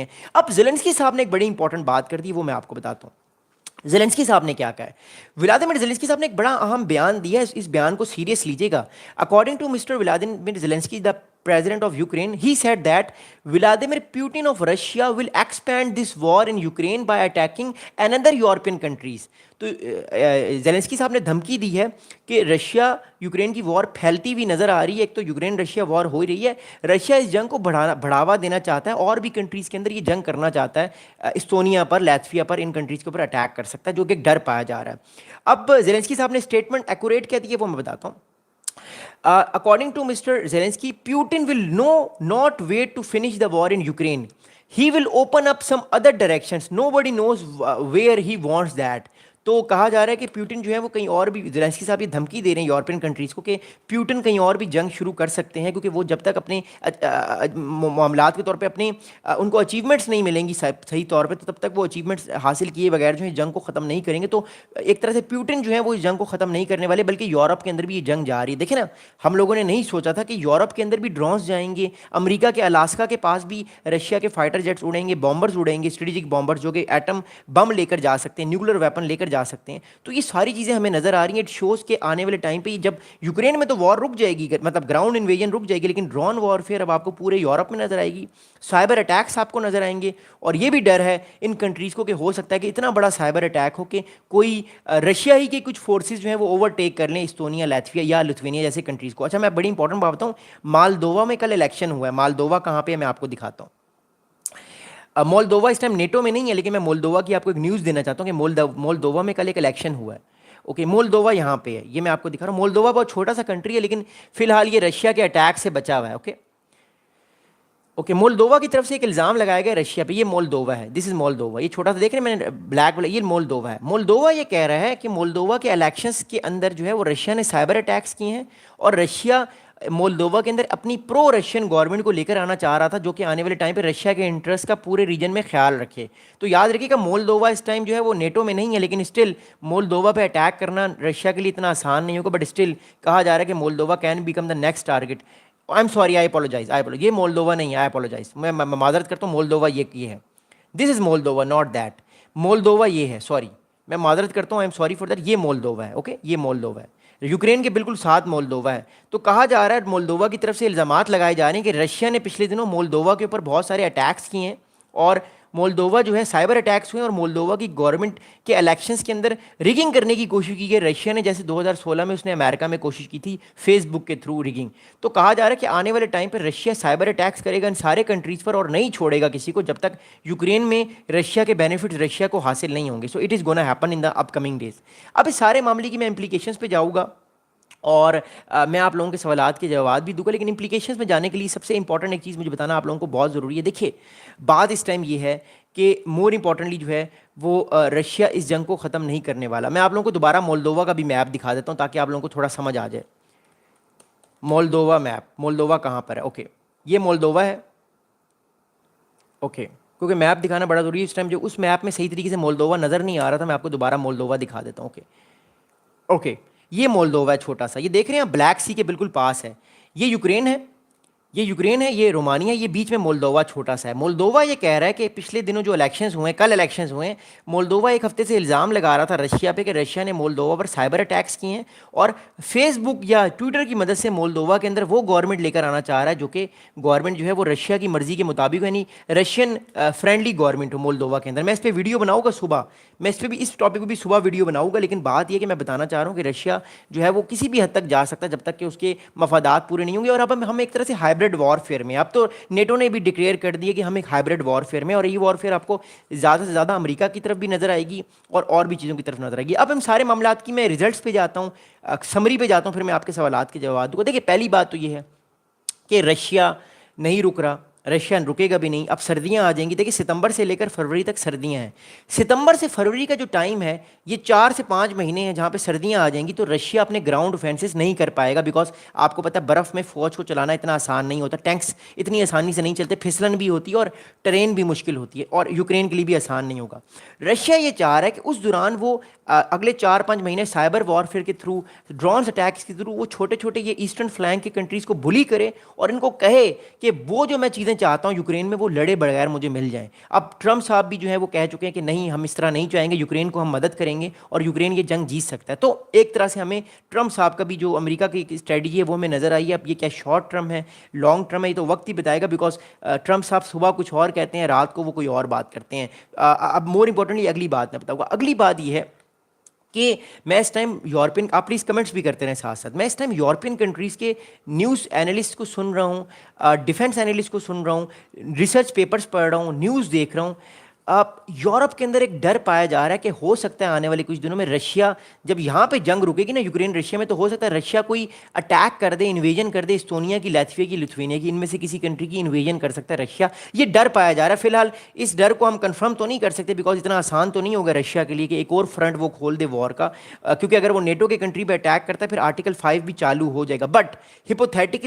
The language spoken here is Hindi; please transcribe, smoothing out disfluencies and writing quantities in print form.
हैं। अब ज़ेलेंस्की साहब ने एक बड़ी इंपॉर्टेंट बात कर दी, वो मैं आपको बताता हूँ। ज़ेलेंस्की साहब ने क्या कहा है। व्लादिमीर ज़ेलेंस्की साहब ने एक बड़ा अहम बयान दिया है, इस बयान को सीरियस लीजिएगा। According to mister Vladimir Zelensky, the president of Ukraine, he said that Vladimir Putin of Russia will expand this war in Ukraine by attacking another European countries. तो ज़ेलेंस्की साहब ने धमकी दी है कि रशिया यूक्रेन की वॉर फैलती हुई नज़र आ रही है। एक तो यूक्रेन रशिया वॉर हो रही है, रशिया इस जंग को बढ़ावा देना चाहता है और भी कंट्रीज़ के अंदर ये जंग करना चाहता है। इस्तोनिया पर, लैत्विया पर, इन कंट्रीज़ के ऊपर अटैक कर सकता है, जो कि एक डर पाया जा रहा है। अब ज़ेलेंस्की साहब ने स्टेटमेंट एक्यूरेट क्या दी है वो मैं बताता हूँ। According to Mr. Zelensky, Putin will not wait to finish the war in Ukraine. He will open up some other directions. Nobody knows where he wants that. तो कहा जा रहा है कि प्यूटिन जो है वो कहीं और भी, ज़ेलेंस्की साहब ये धमकी दे रहे हैं यूरोपियन कंट्रीज़ को कि प्यूटिन कहीं और भी जंग शुरू कर सकते हैं, क्योंकि वो जब तक अपने मामलात के तौर पे अपने उनको अचीवमेंट्स नहीं मिलेंगी सही तौर पे, तो तब तक वो अचीवमेंट्स हासिल किए बगैर जो है जंग को ख़त्म नहीं करेंगे। तो एक तरह से प्यूटिन जो है वो इस जंग को ख़त्म नहीं करने वाले, बल्कि यूरोप के अंदर भी ये जंग जा रही है। देखिए ना, हम लोगों ने नहीं सोचा था कि यूरोप के अंदर भी ड्रोन्स जाएंगे, अमेरिका के अलास्का के पास भी रशिया के फाइटर जेट्स उड़ेंगे, बॉम्बर्स उड़ेंगे, स्ट्रेटेजिक बॉम्बर्स जो कि एटम बम लेकर जा सकते हैं, न्यूक्लियर वेपन लेकर जा सकते हैं। तो ये सारी चीज़ें हमें नज़र आ रही हैं। इट शोज़ के आने वाले टाइम पे जब यूक्रेन में तो वॉर रुक जाएगी, मतलब ग्राउंड इन्वेजन रुक जाएगी, लेकिन ड्रोन वॉरफेयर अब आपको पूरे यूरोप में नज़र आएगी, साइबर अटैक्स आपको नज़र आएंगे। और ये भी डर है इन कंट्रीज़ को कि हो सकता है कि इतना बड़ा साइबर अटैक हो कि कोई रशिया ही के कुछ फोर्सेज जो हैं वो ओवरटेक कर लें इस्तोनिया, लैत्विया या लिथुआनिया जैसे कंट्रीज़ को। अच्छा, मैं बड़ी इंपॉर्टेंट बात बताऊँ, मालदोवा में कल इलेक्शन हुआ है। मालदोवा कहाँ पे है मैं आपको दिखाता हूँ। मोल्दोवा इस टाइम नेटो में नहीं है, लेकिन मैं मोल्दोवा की आपको एक न्यूज़ देना चाहता हूँ कि मोल्दोवा में कल एक इलेक्शन हुआ है। ओके, मोल्दोवा यहाँ पे है, ये मैं आपको दिखा रहा हूँ। मोल्दोवा बहुत छोटा सा कंट्री है, लेकिन फिलहाल ये रशिया के अटैक से बचा हुआ है। ओके, मोल्दोवा की तरफ से एक इल्ज़ाम लगाया गया रशिया पे। ये मोल्दोवा है, दिस इज़ मोल्दोवा। ये छोटा सा देख रहे हैं मैंने ब्लैक वाला, ये मोल्दोवा है। मोल्दोवा ये कह रहा है कि मोल्दोवा के इलेक्शंस के अंदर जो है वो रशिया ने साइबर अटैक्स किए हैं, और रशिया मोल्दोवा के अंदर अपनी प्रो रशियन गवर्नमेंट को लेकर आना चाह रहा था, जो कि आने वाले टाइम पे रशिया के इंटरेस्ट का पूरे रीजन में ख्याल रखे। तो याद रखिएगा, मोल्दोवा इस टाइम जो है वो नेटो में नहीं है, लेकिन स्टिल मोल्दोवा पे अटैक करना रशिया के लिए इतना आसान नहीं होगा। बट स्टिल कहा जा रहा है कि Moldova can become the next target. I am sorry, I apologise, ये मोल्दोवा नहीं है, आई अपोलोजाइज, मैं माजरत करता हूँ। मोल्दोवा ये है, this is Moldova, not that. Moldova ये है, सॉरी, मैं माजरत करता हूँ, आई एम सॉरी फॉर दैट। ये मोल्दोवा है। ओके, ये मोल्दोवा है, यूक्रेन के बिल्कुल साथ मोल्दोवा है। तो कहा जा रहा है, मोल्दोवा की तरफ से इल्ज़ामात लगाए जा रहे हैं कि रशिया ने पिछले दिनों मोल्दोवा के ऊपर बहुत सारे अटैक्स किए हैं, और मोल्दोवा जो है साइबर अटैक्स हुए, और मोल्दोवा की गवर्नमेंट के इलेक्शंस के अंदर रिगिंग करने की कोशिश की है रशिया ने, जैसे 2016 में उसने अमेरिका में कोशिश की थी फेसबुक के थ्रू रिगिंग। तो कहा जा रहा है कि आने वाले टाइम पर रशिया साइबर अटैक्स करेगा इन सारे कंट्रीज़ पर, और नहीं छोड़ेगा किसी को जब तक यूक्रेन में रशिया के बेनिफिट्स रशिया को हासिल नहीं होंगे। So it is gonna happen in the upcoming days. अब इस सारे मामले की मैं इंप्लीकेशंस पे जाऊँगा, और मैं आप लोगों के सवालात के जवाब भी दूंगा, लेकिन इंप्लीकेशंस में जाने के लिए सबसे इंपॉर्टेंट एक चीज़ मुझे बताना आप लोगों को बहुत ज़रूरी है। देखिए, बात इस टाइम ये है कि मोर इंपॉर्टेंटली जो है वो रशिया इस जंग को ख़त्म नहीं करने वाला। मैं आप लोगों को दोबारा मोल्दोवा का भी मैप दिखा देता हूँ ताकि आप लोगों को थोड़ा समझ आ जाए। मोल्दोवा मैप, मोल्दोवा कहाँ पर है? ओके, ये मोल्दोवा है। ओके, क्योंकि मैप दिखाना बड़ा ज़रूरी है इस टाइम, जो उस मैप में सही तरीके से मोल्दोवा नज़र नहीं आ रहा था, मैं आपको दोबारा मोल्दोवा दिखा देता हूँ। ओके, ये मोल्दोवा है छोटा सा, ये देख रहे हैं, ब्लैक सी के बिल्कुल पास है। ये यूक्रेन है, ये रोमानिया, ये बीच में मोल्दोवा छोटा सा है। मोल्दोवा ये कह रहा है कि पिछले दिनों जो इलेक्शंस हुए, कल इलेक्शंस हुए, मोल्दोवा एक हफ्ते से इल्ज़ाम लगा रहा था रशिया पे कि रशिया ने मोल्दोवा पर साइबर अटैक्स किए हैं, और फेसबुक या ट्विटर की मदद से मोल्दोवा के अंदर वो गवर्नमेंट लेकर आना चाह रहा है जो कि गवर्नमेंट जो है वो रशिया की मर्ज़ी के मुताबिक, यानी रशियन फ्रेंडली गवर्नमेंट हो मोल्दोवा के अंदर। मैं इस पर वीडियो बनाऊँगा सुबह, मैं इस पर भी, इस टॉपिक पर भी सुबह वीडियो बनाऊँगा। लेकिन बात यह कि मैं बताना चाह रहा हूँ कि रशिया जो है वो किसी भी हद तक जा सकता है जब तक कि उसके मफादात पूरे नहीं होंगे। और अब हम एक तरह से हाइब्रिड वॉरफेयर में, अब तो नेटो ने भी डिक्लेयर कर दिया कि हम एक हाइब्रिड वॉरफेयर में, और ये वॉरफेयर आपको ज़्यादा से ज़्यादा अमेरिका की तरफ भी नज़र आएगी और भी चीज़ों की तरफ नज़र आएगी। अब हम सारे मामलात की मैं रिजल्ट्स पे जाता हूँ, समरी पे जाता हूँ, फिर मैं आपके सवालात के जवाब दूँगा। देखिए, पहली बात तो ये है कि रशिया नहीं रुक रहा, रशिया रुकेगा भी नहीं। अब सर्दियां आ जाएंगी। देखिए, सितंबर से लेकर फरवरी तक सर्दियां हैं। सितंबर से फरवरी का जो टाइम है ये 4 से 5 महीने हैं जहां पे सर्दियां आ जाएंगी। तो रशिया अपने ग्राउंड ऑफेंसेस नहीं कर पाएगा, बिकॉज आपको पता है बर्फ़ में फ़ौज को चलाना इतना आसान नहीं होता, टैंक्स इतनी आसानी से नहीं चलते, फिसलन भी होती है और ट्रेन भी मुश्किल होती है, और यूक्रेन के लिए भी आसान नहीं होगा। रशिया ये चाह रहा है कि उस दौरान वो अगले 4-5 महीने साइबर वॉरफेयर के थ्रू, ड्रोन्स अटैक्स के थ्रू वो छोटे छोटे ये ईस्टर्न फ्लैंक की कंट्रीज़ को बुली करे और इनको कहे कि वो जो मैं चीज़ें चाहता हूँ यूक्रेन में वो लड़े बगैर मुझे मिल जाएं। अब ट्रम्प साहब भी जो है वो कह चुके हैं कि नहीं, हम इस तरह नहीं चाहेंगे, यूक्रेन को हम मदद करेंगे और यूक्रेन ये जंग जीत सकता है। तो एक तरह से हमें ट्रम्प साहब का भी जो अमेरिका की स्ट्रेटजी है वो हमें नज़र आई है। अब ये क्या शॉर्ट टर्म है, लॉन्ग टर्म है, ये तो वक्त ही बताएगा, बिकॉज ट्रम्प साहब सुबह कुछ और कहते हैं, रात को वो कोई और बात करते हैं। अब मोर इंपॉर्टेंटली अगली बात मैं बताऊँगा। अगली बात ये है कि मैं इस टाइम यूरोपियन, आप प्लीज़ कमेंट्स भी करते रहें साथ साथ, मैं इस टाइम यूरोपियन कंट्रीज़ के न्यूज़ एनालिस्ट को सुन रहा हूँ, डिफेंस एनालिस्ट को सुन रहा हूँ, रिसर्च पेपर्स पढ़ रहा हूँ, न्यूज़ देख रहा हूँ। यूरोप के अंदर एक डर पाया जा रहा है कि हो सकता है आने वाले कुछ दिनों में रशिया, जब यहाँ पे जंग रुकेगी ना यूक्रेन रशिया में, तो हो सकता है रशिया कोई अटैक कर दे, इन्वेजन कर दे, इस्टोनिया की, लैथविया की, लिथुआनिया की, इनमें से किसी कंट्री की इन्वेजन कर सकता है रशिया। ये डर पाया जा रहा है। फिलहाल इस डर को हम कंफर्म तो नहीं कर सकते, बिकॉज इतना आसान तो नहीं होगा रशिया के लिए कि एक और फ्रंट वो खोल दे वॉर का, क्योंकि अगर वो नेटो के कंट्री पे अटैक करता है फिर आर्टिकल 5 भी चालू हो जाएगा। बट हिपोथेटिकली